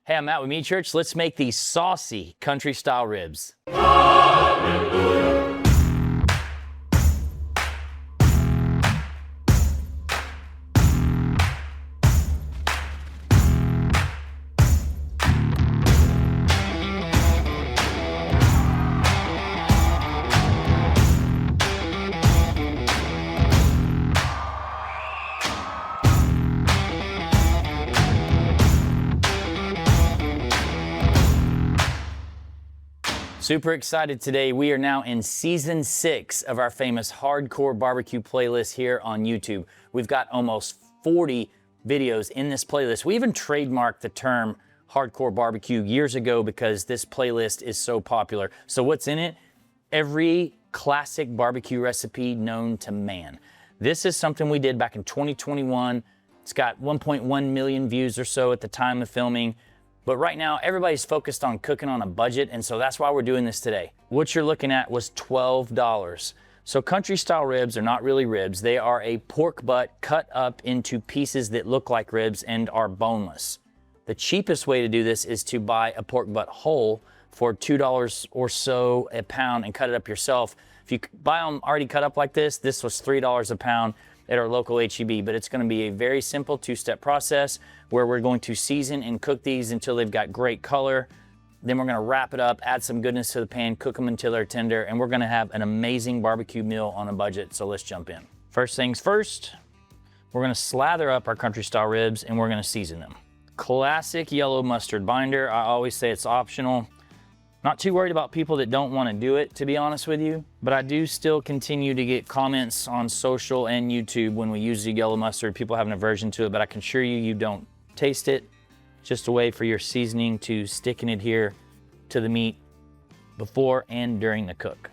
Hey, I'm Matt with Meat Church. Let's make these saucy country style ribs. Super excited today. We are now in season 6 of our famous hardcore barbecue playlist here on YouTube. We've got almost 40 videos in this playlist. We even trademarked the term hardcore barbecue years ago because this playlist is so popular. So what's in it? Every classic barbecue recipe known to man. This is something we did back in 2021. It's got 1.1 million views or so at the time of filming. But right now, everybody's focused on cooking on a budget, and so that's why we're doing this today. What you're looking at was $12. So country style ribs are not really ribs. They are a pork butt cut up into pieces that look like ribs and are boneless. The cheapest way to do this is to buy a pork butt whole for $2 or so a pound and cut it up yourself. If you buy them already cut up like this was $3 a pound at our local H-E-B, but it's gonna be a very simple 2-step process where we're going to season and cook these until they've got great color. Then we're gonna wrap it up, add some goodness to the pan, cook them until they're tender, and we're gonna have an amazing barbecue meal on a budget, so let's jump in. First things first, we're gonna slather up our country style ribs and we're gonna season them. Classic yellow mustard binder. I always say it's optional. Not too worried about people that don't want to do it, to be honest with you, but I do still continue to get comments on social and YouTube when we use the yellow mustard. People have an aversion to it, but I can assure you, you don't taste it. Just a way for your seasoning to stick and adhere to the meat before and during the cook.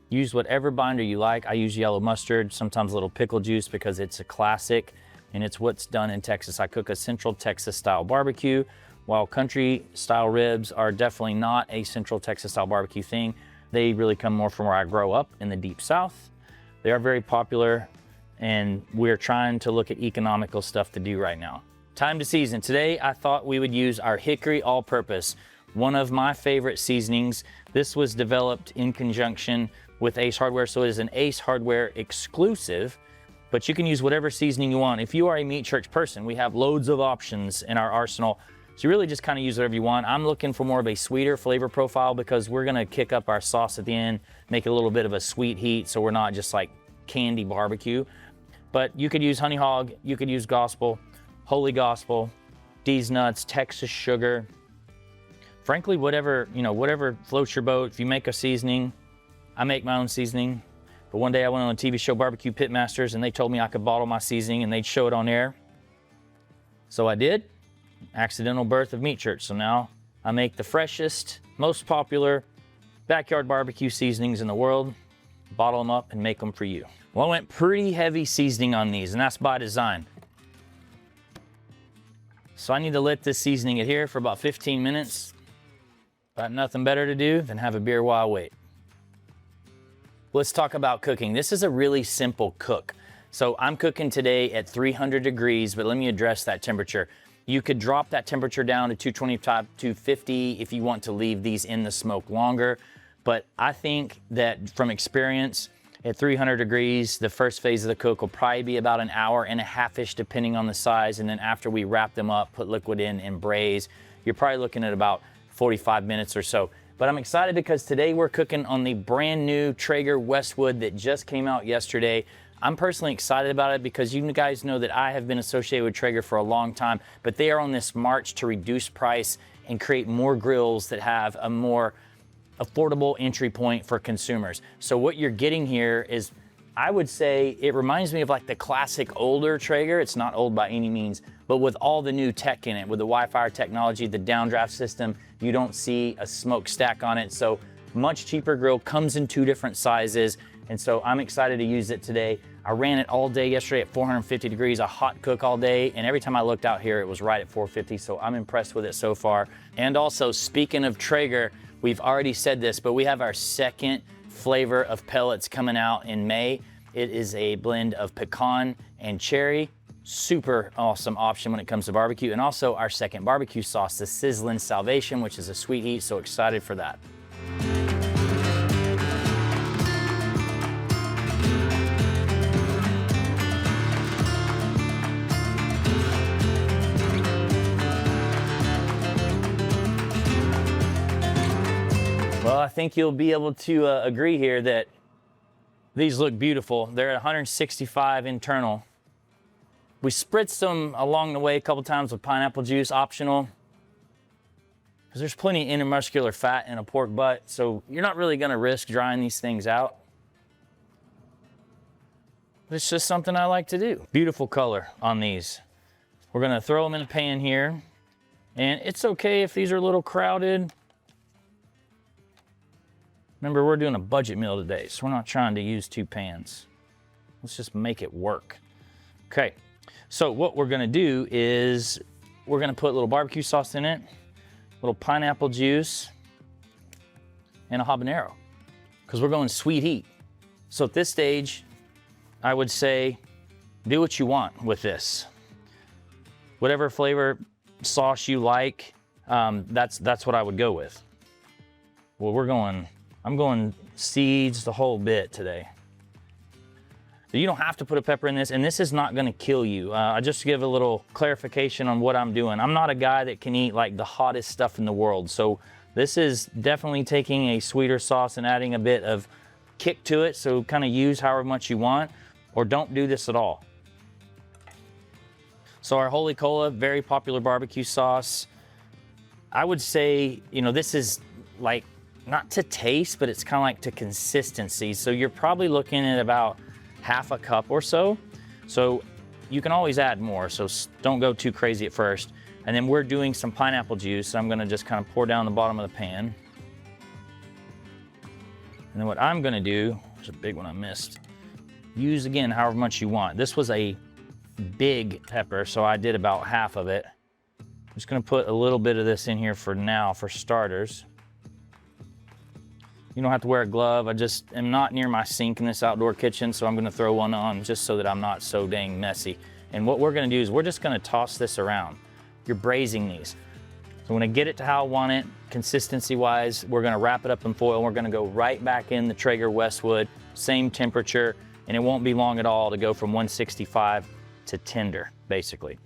Use whatever binder you like. I use yellow mustard, sometimes a little pickle juice because it's a classic and it's what's done in Texas. I cook a Central Texas style barbecue. While country style ribs are definitely not a Central Texas style barbecue thing, they really come more from where I grow up in the deep South. They are very popular and we're trying to look at economical stuff to do right now. Time to season. Today I thought we would use our Hickory all-purpose, one of my favorite seasonings. This was developed in conjunction with Ace Hardware, so it is an Ace Hardware exclusive, but you can use whatever seasoning you want. If you are a Meat Church person, we have loads of options in our arsenal. So you really just kind of use whatever you want. I'm looking for more of a sweeter flavor profile because we're gonna kick up our sauce at the end, make it a little bit of a sweet heat so we're not just like candy barbecue. But you could use honey hog, you could use gospel, holy gospel, D's nuts, Texas sugar. Frankly, whatever floats your boat. If you make a seasoning, I make my own seasoning. But one day I went on a TV show, Barbecue Pitmasters, and they told me I could bottle my seasoning and they'd show it on air. So I did. Accidental birth of Meat Church. So now I make the freshest, most popular backyard barbecue seasonings in the world, bottle them up and make them for you. Well, I went pretty heavy seasoning on these and that's by design. So I need to let this seasoning adhere for about 15 minutes. Got nothing better to do than have a beer while I wait. Let's talk about cooking. This is a really simple cook. So I'm cooking today at 300 degrees, but let me address that temperature. You could drop that temperature down to 225, 250 if you want to leave these in the smoke longer. But I think that from experience, at 300 degrees, the first phase of the cook will probably be about an hour and a half-ish, depending on the size. And then after we wrap them up, put liquid in and braise, you're probably looking at about 45 minutes or so. But I'm excited because today we're cooking on the brand new Traeger Westwood that just came out yesterday. I'm personally excited about it because you guys know that I have been associated with Traeger for a long time, but they are on this march to reduce price and create more grills that have a more affordable entry point for consumers. So what you're getting here is, I would say, it reminds me of like the classic older Traeger. It's not old by any means, but with all the new tech in it, with the Wi-Fi technology, the downdraft system, you don't see a smoke stack on it. So much cheaper grill, comes in 2 different sizes. And so I'm excited to use it today. I ran it all day yesterday at 450 degrees, a hot cook all day. And every time I looked out here, it was right at 450. So I'm impressed with it so far. And also, speaking of Traeger, we've already said this, but we have our second flavor of pellets coming out in May. It is a blend of pecan and cherry. super awesome option when it comes to barbecue. And also our second barbecue sauce, the Sizzlin' Salvation, which is a sweet heat, so excited for that. Well, I think you'll be able to agree here that these look beautiful. They're at 165 internal. We spritzed them along the way a couple times with pineapple juice, optional, because there's plenty of intermuscular fat in a pork butt, so you're not really gonna risk drying these things out. But it's just something I like to do. Beautiful color on these. We're gonna throw them in a pan here, and it's okay if these are a little crowded. Remember, we're doing a budget meal today, so we're not trying to use 2 pans. Let's just make it work. Okay, so what we're gonna do is we're gonna put a little barbecue sauce in it, a little pineapple juice, and a habanero, because we're going sweet heat. So at this stage, I would say do what you want with this. Whatever flavor sauce you like, that's what I would go with. Well, I'm going seeds the whole bit today. You don't have to put a pepper in this, and this is not gonna kill you. I just give a little clarification on what I'm doing. I'm not a guy that can eat like the hottest stuff in the world, so this is definitely taking a sweeter sauce and adding a bit of kick to it, so kind of use however much you want, or don't do this at all. So our Holy Cola, very popular barbecue sauce. I would say, you know, this is like, not to taste, but it's kind of like to consistency. So you're probably looking at about half a cup or so. So you can always add more, so don't go too crazy at first. And then we're doing some pineapple juice. So I'm gonna just kind of pour down the bottom of the pan. And then what I'm gonna do, there's a big one I missed. Use again, however much you want. This was a big pepper, so I did about half of it. I'm just gonna put a little bit of this in here for now, for starters. You don't have to wear a glove. I just am not near my sink in this outdoor kitchen, so I'm gonna throw one on just so that I'm not so dang messy. And what we're gonna do is we're just gonna toss this around. You're braising these. So when I get it to how I want it, consistency-wise, we're gonna wrap it up in foil. We're gonna go right back in the Traeger Westwood, same temperature, and it won't be long at all to go from 165 to tender, basically.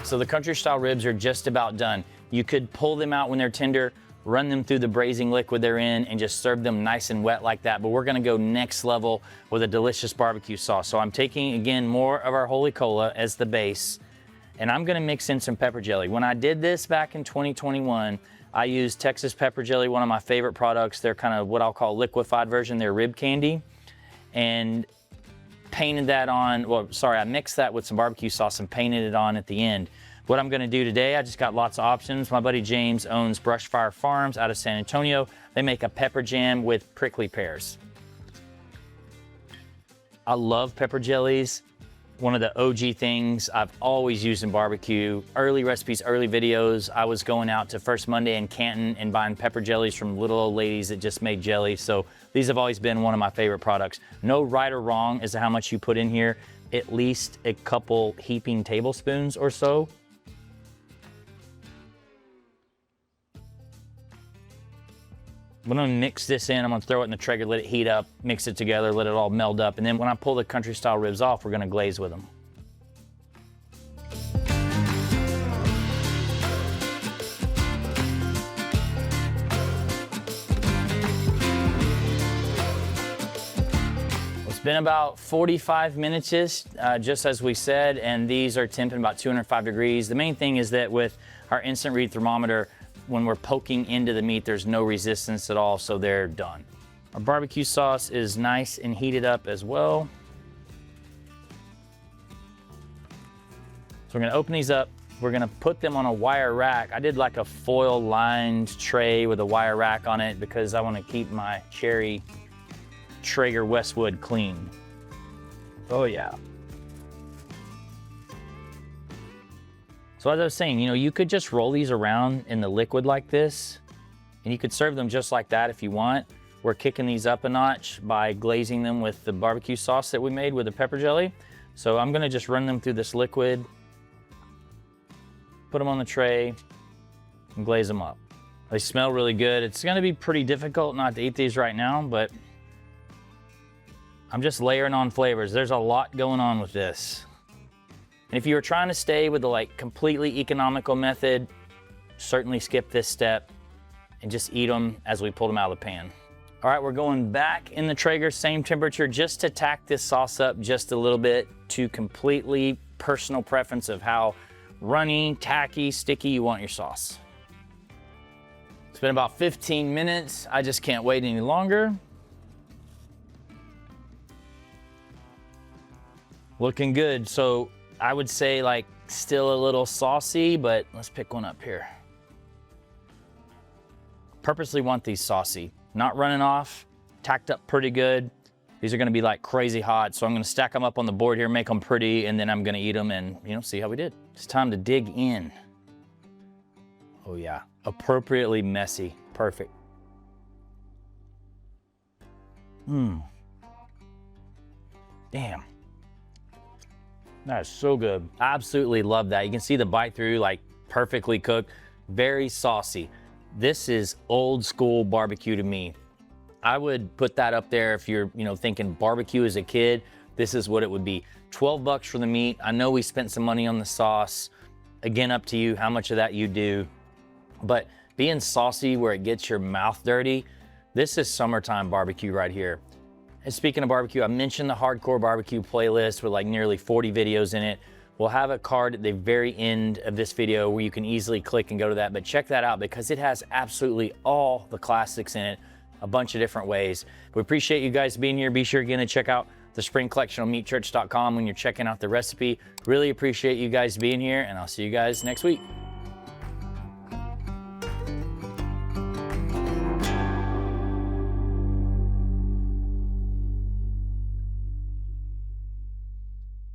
So the country style ribs are just about done. You could pull them out when they're tender, run them through the braising liquid they're in, and just serve them nice and wet like that. But we're gonna go next level with a delicious barbecue sauce. So I'm taking, again, more of our Holy Cola as the base, and I'm gonna mix in some pepper jelly. When I did this back in 2021, I used Texas pepper jelly, one of my favorite products. They're kind of what I'll call liquefied version. They're rib candy. And painted that on, well, sorry, I mixed that with some barbecue sauce and painted it on at the end. What I'm gonna do today, I just got lots of options. My buddy James owns Brushfire Farms out of San Antonio. They make a pepper jam with prickly pears. I love pepper jellies. One of the OG things I've always used in barbecue. Early recipes, early videos. I was going out to First Monday in Canton and buying pepper jellies from little old ladies that just made jelly. So these have always been one of my favorite products. No right or wrong as to how much you put in here. At least a couple heaping tablespoons or so. I'm gonna mix this in. I'm gonna throw it in the Traeger, let it heat up, mix it together, let it all meld up. And then when I pull the country style ribs off, we're gonna glaze with them. It's been about 45 minutes, just as we said, and these are temping about 205 degrees. The main thing is that with our instant read thermometer, when we're poking into the meat, there's no resistance at all, so they're done. Our barbecue sauce is nice and heated up as well. So we're gonna open these up. We're gonna put them on a wire rack. I did like a foil lined tray with a wire rack on it because I wanna keep my cherry Traeger Westwood clean. Oh yeah. So So as I was saying, you know, you could just roll these around in the liquid like this, and you could serve them just like that if you want. We're kicking these up a notch by glazing them with the barbecue sauce that we made with the pepper jelly. So I'm gonna just run them through this liquid, put them on the tray, and glaze them up. They smell really good. It's gonna be pretty difficult not to eat these right now, but I'm just layering on flavors. There's a lot going on with this. And if you were trying to stay with the like completely economical method, certainly skip this step and just eat them as we pull them out of the pan. All right, we're going back in the Traeger, same temperature, just to tack this sauce up just a little bit to completely personal preference of how runny, tacky, sticky you want your sauce. It's been about 15 minutes. I just can't wait any longer. Looking good. So I would say like still a little saucy, but let's pick one up here. Purposely want these saucy, not running off, tacked up pretty good. These are gonna be like crazy hot, so I'm gonna stack them up on the board here, make them pretty, and then I'm gonna eat them and, you know, see how we did. It's time to dig in. Oh yeah, appropriately messy, perfect. Damn. That is so good. Absolutely love that. You can see the bite through, like perfectly cooked, very saucy. This is old school barbecue to me. I would put that up there if you're, you know, thinking barbecue as a kid. This is what it would be. 12 bucks for the meat. I know we spent some money on the sauce. Again, up to you how much of that you do. But being saucy where it gets your mouth dirty, this is summertime barbecue right here. And speaking of barbecue, I mentioned the hardcore barbecue playlist with like nearly 40 videos in it. We'll have a card at the very end of this video where you can easily click and go to that, but check that out because it has absolutely all the classics in it, a bunch of different ways. We appreciate you guys being here. Be sure again to check out the spring collection on meatchurch.com when you're checking out the recipe. Really appreciate you guys being here, and I'll see you guys next week.